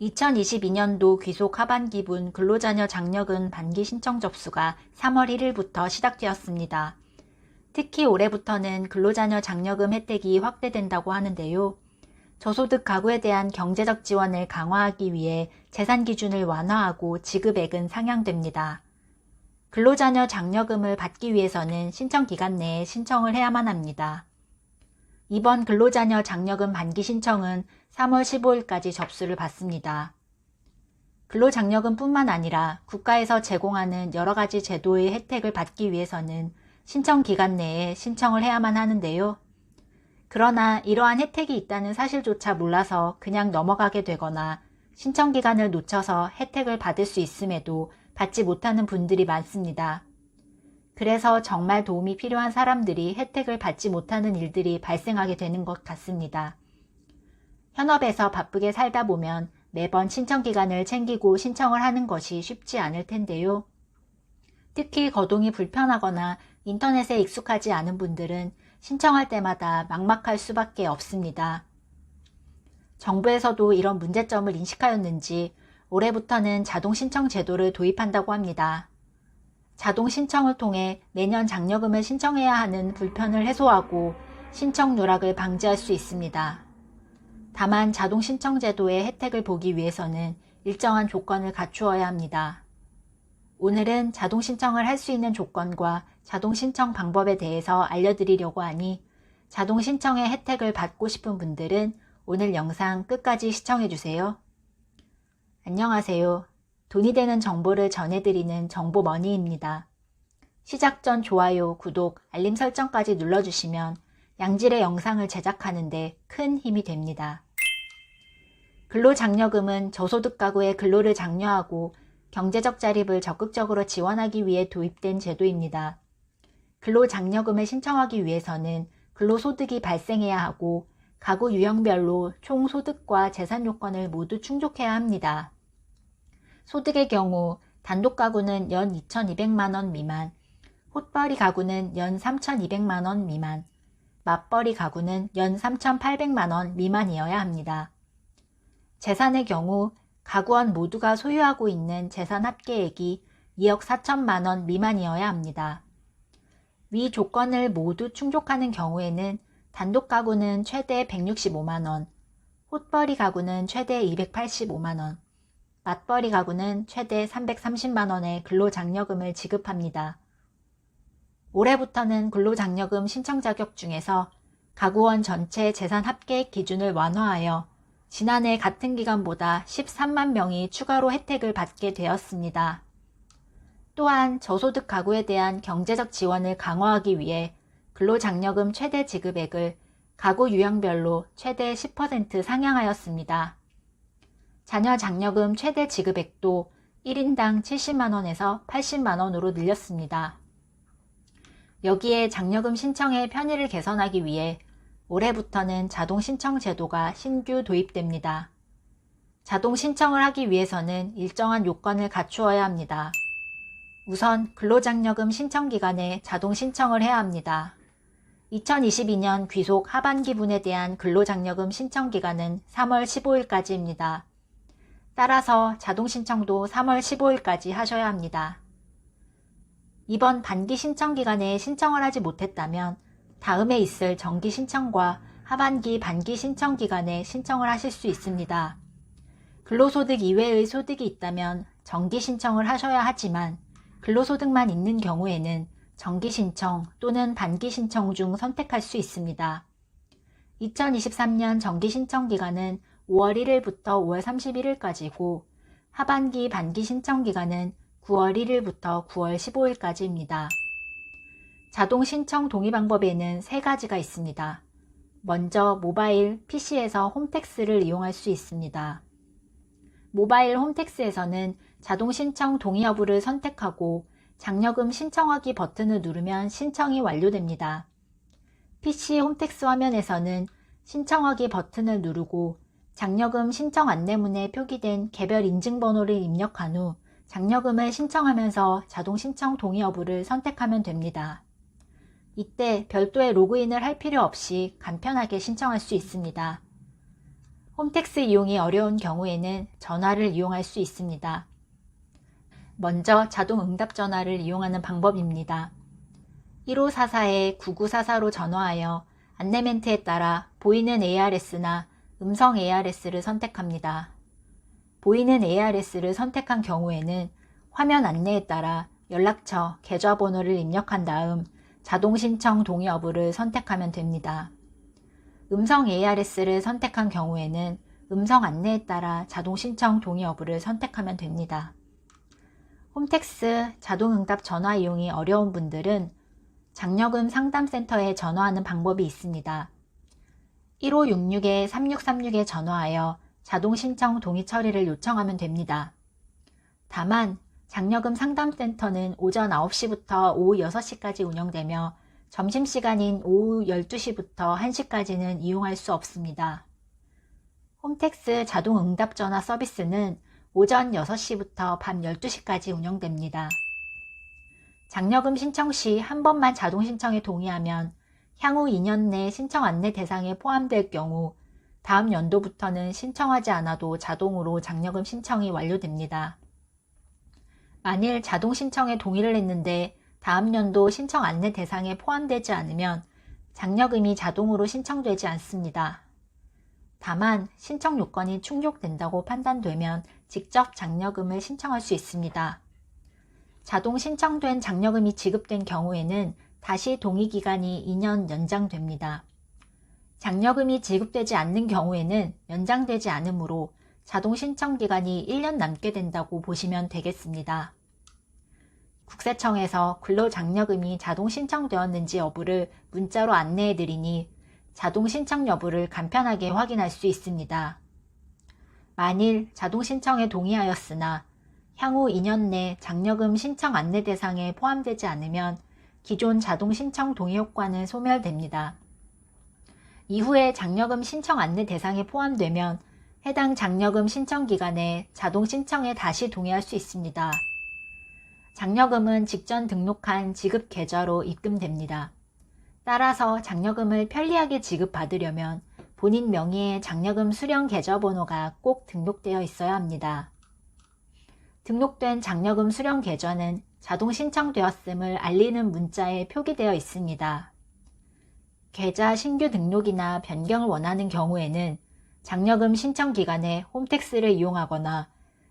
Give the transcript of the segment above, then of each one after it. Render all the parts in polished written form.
2022년도 귀속 하반기분 근로자녀 장려금 반기 신청 접수가 3월 1일부터 시작되었습니다. 특히 올해부터는 근로자녀 장려금 혜택이 확대된다고 하는데요. 저소득 가구에 대한 경제적 지원을 강화하기 위해 재산 기준을 완화하고 지급액은 상향됩니다. 근로자녀 장려금을 받기 위해서는 신청 기간 내에 신청을 해야만 합니다. 이번 근로자녀 장려금 반기 신청은 3월 15일까지 접수를 받습니다. 근로장려금뿐만 아니라 국가에서 제공하는 여러가지 제도의 혜택을 받기 위해서는 신청 기간 내에 신청을 해야만 하는데요. 그러나 이러한 혜택이 있다는 사실조차 몰라서 그냥 넘어가게 되거나 신청 기간을 놓쳐서 혜택을 받을 수 있음에도 받지 못하는 분들이 많습니다. 그래서 정말 도움이 필요한 사람들이 혜택을 받지 못하는 일들이 발생하게 되는 것 같습니다. 현업에서 바쁘게 살다 보면 매번 신청 기간을 챙기고 신청을 하는 것이 쉽지 않을 텐데요. 특히 거동이 불편하거나 인터넷에 익숙하지 않은 분들은 신청할 때마다 막막할 수밖에 없습니다. 정부에서도 이런 문제점을 인식하였는지 올해부터는 자동 신청 제도를 도입한다고 합니다. 자동 신청을 통해 매년 장려금을 신청해야 하는 불편을 해소하고 신청 누락을 방지할 수 있습니다. 다만 자동 신청 제도의 혜택을 보기 위해서는 일정한 조건을 갖추어야 합니다. 오늘은 자동 신청을 할 수 있는 조건과 자동 신청 방법에 대해서 알려드리려고 하니 자동 신청의 혜택을 받고 싶은 분들은 오늘 영상 끝까지 시청해주세요. 안녕하세요. 돈이 되는 정보를 전해드리는 정보머니입니다. 시작 전 좋아요, 구독, 알림 설정까지 눌러주시면 양질의 영상을 제작하는 데 큰 힘이 됩니다. 근로장려금은 저소득 가구의 근로를 장려하고 경제적 자립을 적극적으로 지원하기 위해 도입된 제도입니다. 근로장려금을 신청하기 위해서는 근로소득이 발생해야 하고 가구 유형별로 총 소득과 재산 요건을 모두 충족해야 합니다. 소득의 경우 단독 가구는 연 2,200만원 미만, 홑벌이 가구는 연 3,200만원 미만, 맞벌이 가구는 연 3,800만원 미만이어야 합니다. 재산의 경우 가구원 모두가 소유하고 있는 재산 합계액이 2억 4천만원 미만이어야 합니다. 위 조건을 모두 충족하는 경우에는 단독 가구는 최대 165만원, 홑벌이 가구는 최대 285만원, 맞벌이 가구는 최대 330만원의 근로장려금을 지급합니다. 올해부터는 근로장려금 신청 자격 중에서 가구원 전체 재산 합계액 기준을 완화하여 지난해 같은 기간보다 13만 명이 추가로 혜택을 받게 되었습니다. 또한 저소득 가구에 대한 경제적 지원을 강화하기 위해 근로장려금 최대 지급액을 가구 유형별로 최대 10% 상향하였습니다. 자녀 장려금 최대 지급액도 1인당 70만원에서 80만원으로 늘렸습니다. 여기에 장려금 신청의 편의를 개선하기 위해 올해부터는 자동 신청 제도가 신규 도입됩니다. 자동 신청을 하기 위해서는 일정한 요건을 갖추어야 합니다. 우선 근로장려금 신청 기간에 자동 신청을 해야 합니다. 2022년 귀속 하반기분에 대한 근로장려금 신청 기간은 3월 15일까지입니다. 따라서 자동 신청도 3월 15일까지 하셔야 합니다. 이번 반기 신청 기간에 신청을 하지 못했다면 다음에 있을 정기 신청과 하반기 반기 신청 기간에 신청을 하실 수 있습니다. 근로소득 이외의 소득이 있다면 정기 신청을 하셔야 하지만 근로소득만 있는 경우에는 정기 신청 또는 반기 신청 중 선택할 수 있습니다. 2023년 정기 신청 기간은 5월 1일부터 5월 31일까지고 하반기 반기 신청 기간은 9월 1일부터 9월 15일까지입니다. 자동 신청 동의 방법에는 3가지가 있습니다. 먼저 모바일, PC에서 홈택스를 이용할 수 있습니다. 모바일 홈택스에서는 자동 신청 동의 여부를 선택하고 장려금 신청하기 버튼을 누르면 신청이 완료됩니다. PC 홈택스 화면에서는 신청하기 버튼을 누르고 장려금 신청 안내문에 표기된 개별 인증번호를 입력한 후 장려금을 신청하면서 자동 신청 동의 여부를 선택하면 됩니다. 이때 별도의 로그인을 할 필요 없이 간편하게 신청할 수 있습니다. 홈택스 이용이 어려운 경우에는 전화를 이용할 수 있습니다. 먼저 자동 응답 전화를 이용하는 방법입니다. 1544-9944로 전화하여 안내 멘트에 따라 보이는 ARS나 음성 ARS를 선택합니다. 보이는 ARS를 선택한 경우에는 화면 안내에 따라 연락처, 계좌번호를 입력한 다음 자동 신청 동의 여부를 선택하면 됩니다. 음성 ARS를 선택한 경우에는 음성 안내에 따라 자동 신청 동의 여부를 선택하면 됩니다. 홈택스 자동응답 전화 이용이 어려운 분들은 장려금 상담센터에 전화하는 방법이 있습니다. 1566-3636에 전화하여 자동 신청 동의 처리를 요청하면 됩니다. 다만 장려금 상담센터는 오전 9시부터 오후 6시까지 운영되며 점심시간인 오후 12시부터 1시까지는 이용할 수 없습니다. 홈택스 자동응답 전화 서비스는 오전 6시부터 밤 12시까지 운영됩니다. 장려금 신청 시 한 번만 자동 신청에 동의하면 향후 2년 내 신청 안내 대상에 포함될 경우 다음 연도부터는 신청하지 않아도 자동으로 장려금 신청이 완료됩니다. 만일 자동 신청에 동의를 했는데 다음 연도 신청 안내 대상에 포함되지 않으면 장려금이 자동으로 신청되지 않습니다. 다만 신청 요건이 충족된다고 판단되면 직접 장려금을 신청할 수 있습니다. 자동 신청된 장려금이 지급된 경우에는 다시 동의기간이 2년 연장됩니다. 장려금이 지급되지 않는 경우에는 연장되지 않으므로 자동 신청 기간이 1년 남게 된다고 보시면 되겠습니다. 국세청에서 근로장려금이 자동 신청되었는지 여부를 문자로 안내해 드리니 자동 신청 여부를 간편하게 확인할 수 있습니다. 만일 자동 신청에 동의하였으나 향후 2년 내 장려금 신청 안내 대상에 포함되지 않으면 기존 자동 신청 동의 효과는 소멸됩니다. 이후에 장려금 신청 안내 대상에 포함되면 해당 장려금 신청 기간에 자동 신청에 다시 동의할 수 있습니다. 장려금은 직전 등록한 지급 계좌로 입금됩니다. 따라서 장려금을 편리하게 지급받으려면 본인 명의의 장려금 수령 계좌번호가 꼭 등록되어 있어야 합니다. 등록된 장려금 수령 계좌는 자동 신청되었음을 알리는 문자에 표기되어 있습니다. 계좌 신규 등록이나 변경을 원하는 경우에는 장려금 신청 기간에 홈택스를 이용하거나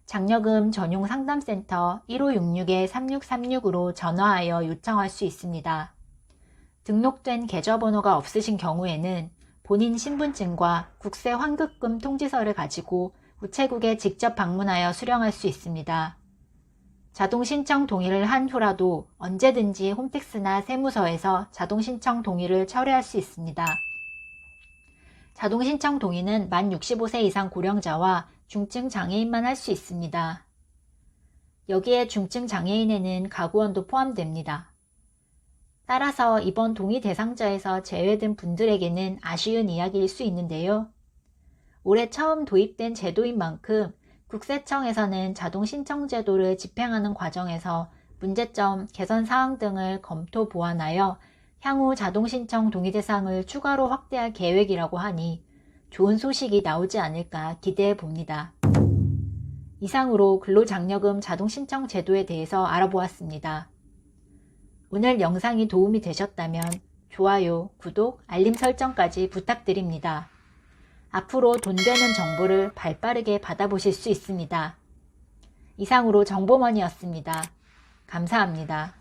장려금 전용 상담센터 1566-3636으로 전화하여 요청할 수 있습니다. 등록된 계좌번호가 없으신 경우에는 본인 신분증과 국세 환급금 통지서를 가지고 우체국에 직접 방문하여 수령할 수 있습니다. 자동 신청 동의를 한 후라도 언제든지 홈택스나 세무서에서 자동 신청 동의를 철회할 수 있습니다. 자동 신청 동의는 만 65세 이상 고령자와 중증 장애인만 할 수 있습니다. 여기에 중증 장애인에는 가구원도 포함됩니다. 따라서 이번 동의 대상자에서 제외된 분들에게는 아쉬운 이야기일 수 있는데요. 올해 처음 도입된 제도인 만큼 국세청에서는 자동 신청 제도를 집행하는 과정에서 문제점, 개선 사항 등을 검토 보완하여 향후 자동 신청 동의 대상을 추가로 확대할 계획이라고 하니 좋은 소식이 나오지 않을까 기대해 봅니다. 이상으로 근로장려금 자동 신청 제도에 대해서 알아보았습니다. 오늘 영상이 도움이 되셨다면 좋아요, 구독, 알림 설정까지 부탁드립니다. 앞으로 돈 되는 정보를 발빠르게 받아보실 수 있습니다. 이상으로 정보머니였습니다. 감사합니다.